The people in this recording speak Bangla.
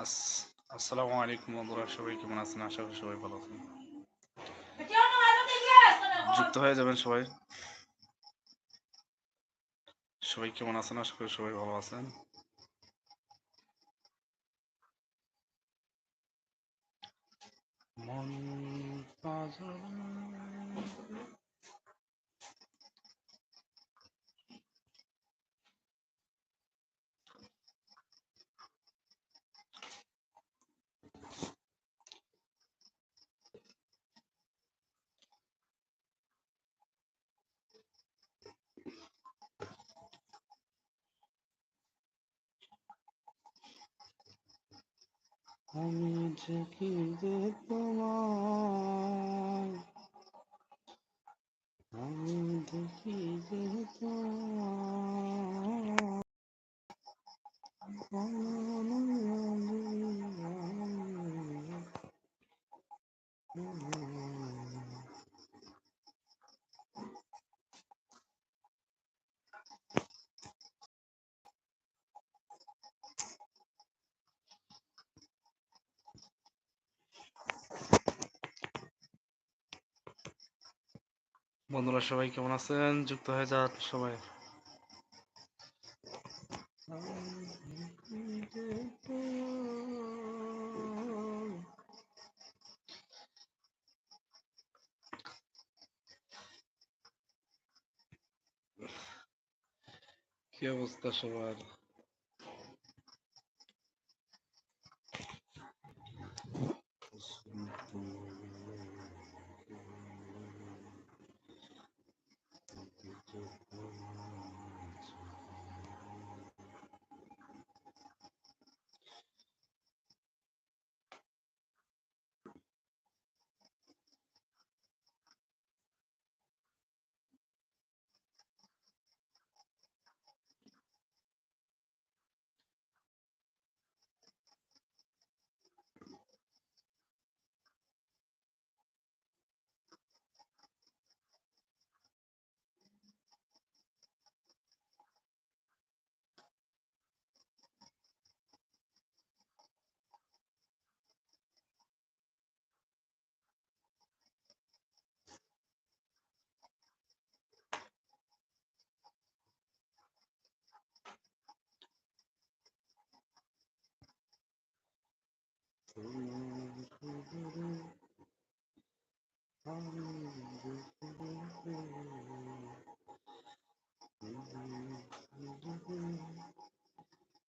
আসসালামু আলাইকুম বন্ধুরা, সবাই কেমন আছেন? আশা করি সবাই ভালো আছেন। যুক্ত হয়ে যাবেন সবাই। সবাই কেমন আছেন? আশা করি সবাই ভালো আছেন। মন পাগল। আমি দেখি যে তোমায়, আমি দেখি যে বন্ধুরা সবাই কেমন আছেন? যুক্ত হয়ে যান সবাই। কি অবস্থা সবার?